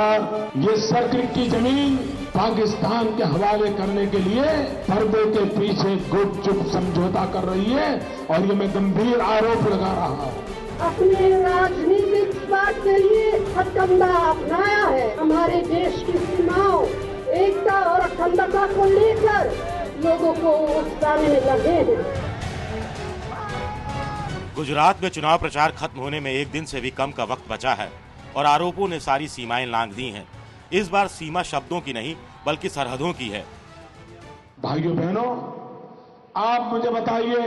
सरकार ये सर्किट की जमीन पाकिस्तान के हवाले करने के लिए पर्दे के पीछे गुपचुप समझौता कर रही है और ये मैं गंभीर आरोप लगा रहा हूँ। अपने राजनीतिक स्वार्थ के लिए हथकंडा अपनाया है। हमारे देश की सीमाओं, एकता और अखंडता को लेकर लोगों को उकसाने में लगे हैं। गुजरात में चुनाव प्रचार खत्म होने में एक दिन से भी कम का वक्त बचा है और आरोपों ने सारी सीमाएं लांघ दी हैं। इस बार सीमा शब्दों की नहीं बल्कि सरहदों की है। भाइयों बहनों, आप मुझे बताइए,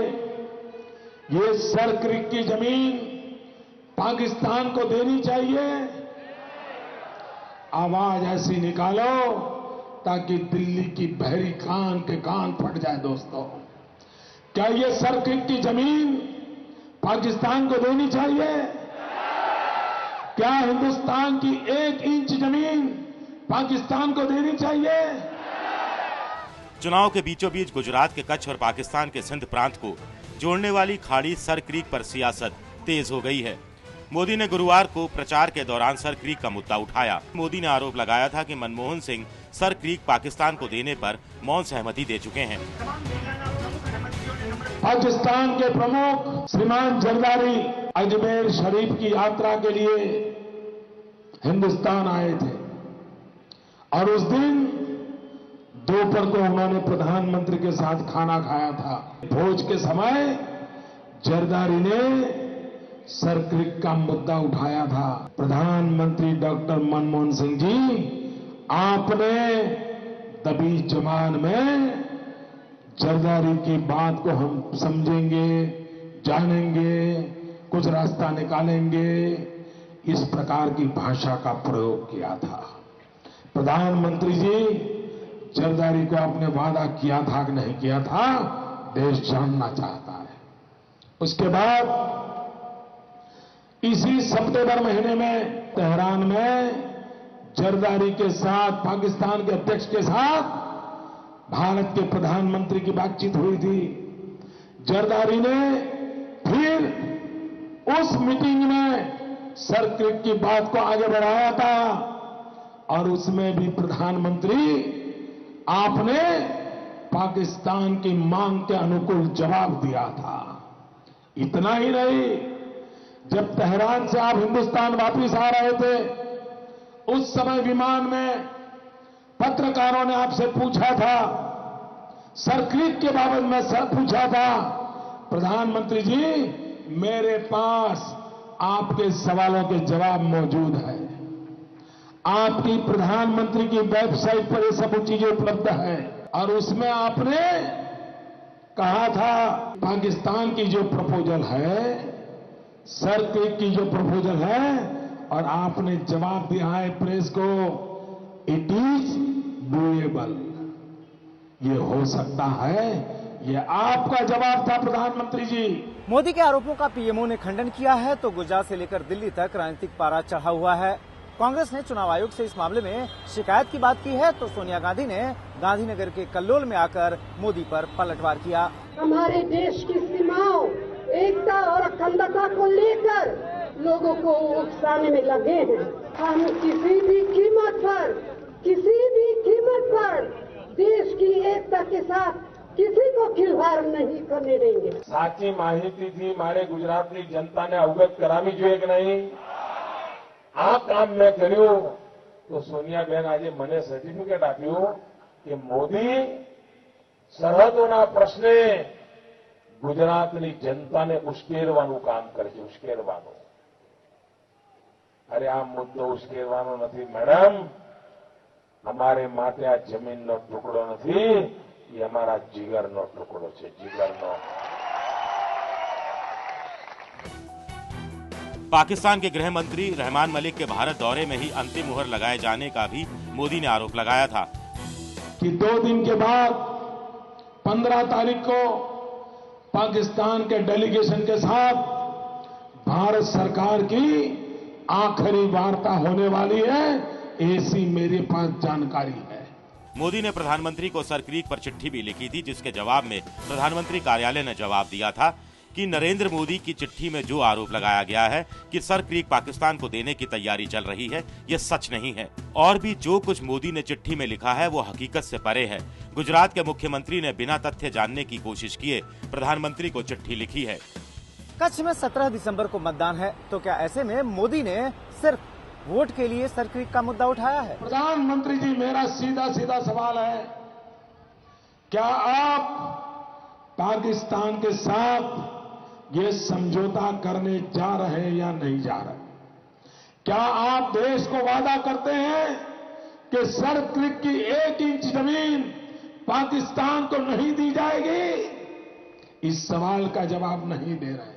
ये सर क्रीक की जमीन पाकिस्तान को देनी चाहिए? आवाज ऐसी निकालो ताकि दिल्ली की बहरी खान के कान फट जाए। दोस्तों, क्या ये सर क्रीक की जमीन पाकिस्तान को देनी चाहिए? क्या हिंदुस्तान की 1 इंच जमीन पाकिस्तान को देनी चाहिए? चुनाव के बीचों बीच गुजरात के कच्छ और पाकिस्तान के सिंध प्रांत को जोड़ने वाली खाड़ी सर क्रीक पर सियासत तेज हो गई है। मोदी ने गुरुवार को प्रचार के दौरान सर क्रीक का मुद्दा उठाया। मोदी ने आरोप लगाया था कि मनमोहन सिंह सर क्रीक पाकिस्तान को देने पर मौन सहमति दे चुके हैं। पाकिस्तान के प्रमुख श्रीमान जरदारी अजमेर शरीफ की यात्रा के लिए हिंदुस्तान आए थे और उस दिन दोपहर को उन्होंने प्रधानमंत्री के साथ खाना खाया था। भोज के समय जरदारी ने सर क्रीक का मुद्दा उठाया था। प्रधानमंत्री डॉक्टर मनमोहन सिंह जी, आपने दबी जबान में जरदारी की बात को हम समझेंगे, जानेंगे, कुछ रास्ता निकालेंगे, इस प्रकार की भाषा का प्रयोग किया था। प्रधानमंत्री जी, जरदारी को आपने वादा किया था कि नहीं किया था, देश जानना चाहता है। उसके बाद इसी सितंबर महीने में तेहरान में जरदारी के साथ, पाकिस्तान के अध्यक्ष के साथ भारत के प्रधानमंत्री की बातचीत हुई थी। जरदारी ने फिर उस मीटिंग में सर क्रीक की बात को आगे बढ़ाया था और उसमें भी प्रधानमंत्री आपने पाकिस्तान की मांग के अनुकूल जवाब दिया था। इतना ही नहीं, जब तेहरान से आप हिंदुस्तान वापस आ रहे थे, उस समय विमान में पत्रकारों ने आपसे पूछा था, सर क्रीक के बाबत में पूछा था, प्रधानमंत्री जी मेरे पास आपके सवालों के जवाब मौजूद है। आपकी प्रधानमंत्री की वेबसाइट पर ये सब चीजें उपलब्ध है और उसमें आपने कहा था पाकिस्तान की जो प्रपोजल है, सर क्रीक की जो प्रपोजल है, और आपने जवाब दिया है प्रेस को, इट इज डूएबल, ये हो सकता है। ये आपका जवाब था प्रधानमंत्री जी। मोदी के आरोपों का पीएमओ ने खंडन किया है तो गुजरात से लेकर दिल्ली तक राजनीतिक पारा चढ़ा हुआ है। कांग्रेस ने चुनाव आयोग से इस मामले में शिकायत की बात की है तो सोनिया गांधी ने गांधीनगर के कल्लोल में आकर मोदी पर पलटवार किया। हमारे देश की सीमाओं, एकता और अखंडता को लेकर लोगों को उकसाने में लगे हैं। हम किसी भी कीमत पर देश की एकता के साथ किसी को खिलवाड़ नहीं करने देंगे। સાચી માહિતીથી મારે ગુજરાતની જનતાને અવગત કરાવી જોઈએ કે નહીં? આ કામ મેં કર્યું તો સોનિયાબેન આજે મને સર્ટિફિકેટ આપ્યું કે મોદી સરહદોના પ્રશ્ને ગુજરાતની જનતાને ઉશ્કેરવાનું કામ કરે છે, ઉશ્કેરવાનું। અરે આ મુદ્દો ઉશ્કેરવાનો નથી મેડમ, અમારે માટે આ જમીનનો ટુકડો નથી, ये हमारा जिगरનો टुकड़ो છે, जिगरનો। पाकिस्तान के गृह मंत्री रहमान मलिक के भारत दौरे में ही अंतिम मुहर लगाए जाने का भी मोदी ने आरोप लगाया था कि 2 दिन के बाद 15 तारीख को पाकिस्तान के डेलीगेशन के साथ भारत सरकार की आखिरी वार्ता होने वाली है, ऐसी मेरे पास जानकारी है। मोदी ने प्रधानमंत्री को सर क्रीक पर चिट्ठी भी लिखी थी जिसके जवाब में प्रधानमंत्री कार्यालय ने जवाब दिया था कि नरेंद्र मोदी की चिट्ठी में जो आरोप लगाया गया है कि सर क्रीक पाकिस्तान को देने की तैयारी चल रही है, यह सच नहीं है। और भी जो कुछ मोदी ने चिट्ठी में लिखा है वो हकीकत से परे है। गुजरात के मुख्यमंत्री ने बिना तथ्य जानने की कोशिश किए प्रधानमंत्री को चिट्ठी लिखी है। कच्छ में 17 दिसंबर को मतदान है, तो क्या ऐसे में मोदी ने सिर्फ वोट के लिए सर क्रीक का मुद्दा उठाया है? प्रधानमंत्री जी, मेरा सीधा सीधा सवाल है, क्या आप पाकिस्तान के साथ ये समझौता करने जा रहे हैं या नहीं जा रहे? क्या आप देश को वादा करते हैं कि सर क्रीक की 1 इंच जमीन पाकिस्तान को नहीं दी जाएगी? इस सवाल का जवाब नहीं दे रहे।